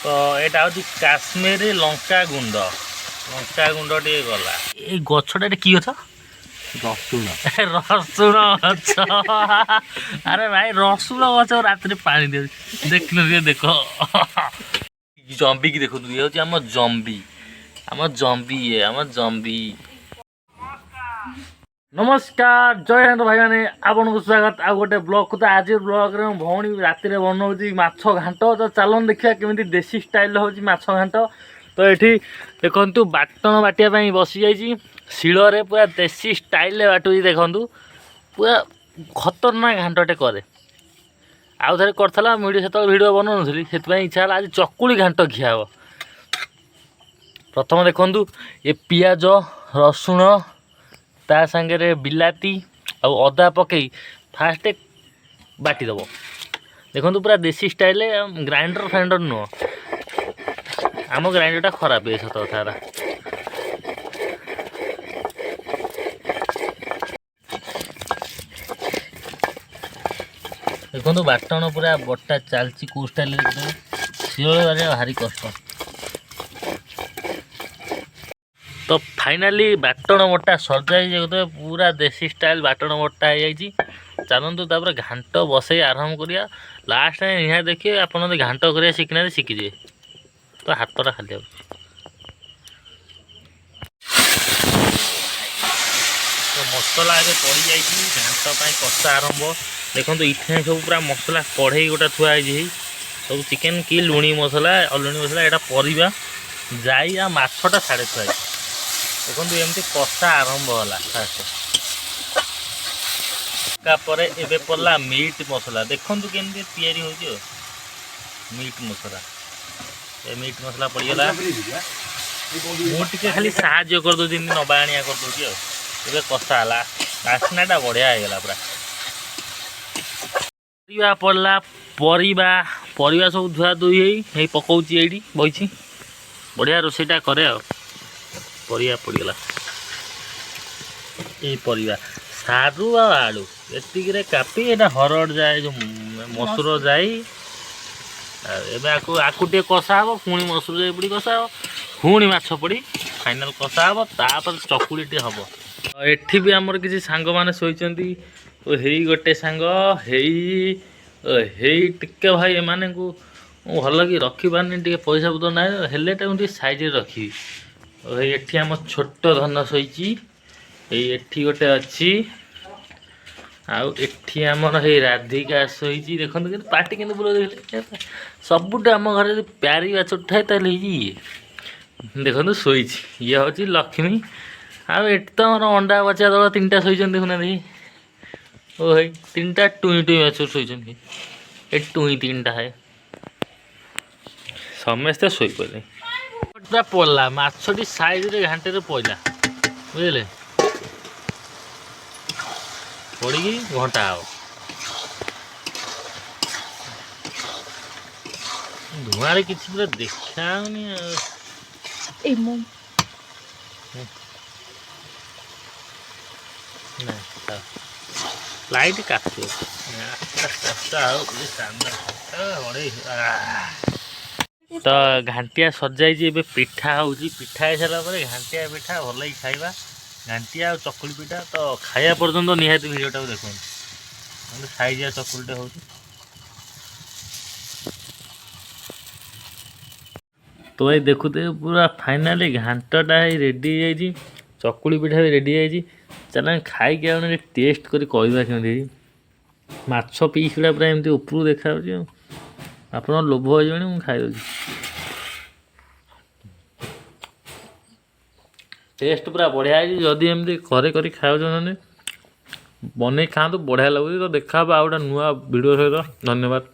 तो यहाँ हूँ काश्मीरी लंका गुंड टे गला ये गछटा कि गछ रसुण रसुण गछ अरे भाई रसुण गछ रात पानी दे देख देख जम्बी की देखो ये हूँ आम जम्बी ये आम जम्बी। नमस्कार जय हिंद भाई मैंने आपको स्वागत आ गोटे ब्लॉग को। तो आज ब्लॉग रे भौणी रात बनाऊँ माछ घाट। तो चलन देखा केमी देसी स्टाइल हो माछ घाट। तो ये देखु बाटन बाटिया बसी जाइए शिଳରେ पूरा देसी स्टाइल बाटुची देखु पूरा खतरनाक घाटटे करे। आउ थे करला मुझे से भिड बनाऊनी से इच्छा है आज चकुली घाट खिया हे। प्रथम देखु ये पियाज रसुण ता सांगे बिलाती आ अदा पकई फास्ट बाटीदेव। देखो पूरा देसी स्टाइल ग्राइंडर फाइंडर नुह आम ग्राइंडरटा खराब है सत कथा। देखो बाटन पूरा बटा चलती कौ स्टाइल शिल भारी कष्ट। तो फाइनाली बाटन बटा सरजाई पूरा देसी स्टाइल बाटन बटा हो चलतु तापर घाट बसई आरंभ करिया। लास्ट निहा देखिए आप घाट कर शिखना शिखिजे। तो हाथटा खाली हो तो मसला ए पड़ जा घाट कषा आरंभ। देखो इथे सब पूरा मसला कढ़ई गोटा थुआई सब चिकेन कि लुणी मसला लुणी मसला यहाँ परिवा जाई आ माछटा साढ़े थुआई। देखो एमती कषा आरंभ है फास्ट तापर एबे पड़ला मीट मसला। देखो केमती तैयारी हो मीट मसला। ए मीट मसला पड़गला मुझे खाली साहाଯ୍य कर दूसरी नबा आनिया कर दूसरी कषा है बास्नाटा बढ़िया होगा पूरा। परिवा पड़ला परिवा सब धुआ धुई हो पकाऊँ ये बही बढ़िया रोषेईटा करे परिवा पड़गला ये परिवा सारू आलू एतिक कापी एटा हरड़ जाए जो मसूर जाए आकु टे कषा हे पुणी मसूर जाए पड़ी कषा हे पुणी माछ पड़ी फाइनाल कषा हे तापर चकुली टे हम। एठी भी आमर किसी सांग माने सोईचंती हेई गोटे सांग हेई टिके भाई एमाने को भल कि रखी पारनी टे पैसा पतर ना हेले टे साइज रखी। एठी आम छोट धन शोची एठी गोटे अच्छी आउ एठी आमर हे राधिका शोची। देखो पार्टी के बुला सबुटे आम घर प्यारी बाछुट थाए ताले ये देखो शोची ये हूँ लक्ष्मी। आठ तो मोर अंडा बचा दल तीन टा शोचन देखुना देखी ओ भाई तीन टा टुई टुई बाछुट शोचन ए टुई तीन टा है समस्ते शोई पड़े पूरा पड़ला माछटी साइज घाटे पड़ा बुझे पड़ी घंटा हो धुआं किसी पूरा देखा लाइट काट तो घाटिया सजाई पिठा हो पिठा सारापर घाटिया पिठा भल ही खाइबा घाटिया चकुली पिठा। तो खाया पर्यंत निहाती भिडियोटा देखो साइजिया चकुलीटा हो। तो भाई देखुते पूरा फाइनाली घाटटा रेडी हो चकुली पिठा भी रेडी हो। चल खाई टेस्ट कर कहमी माछ पीस गुड़ा पूरा एमती उपरू देखा आप लोभ हो मुझे खाई टेस्ट पूरा बढ़िया है। जदि एमती घरे कर खाऊ बनई खातु बढ़िया लगुच। तो देखा आउ गोटे नुआ वीडियो सहित धन्यवाद।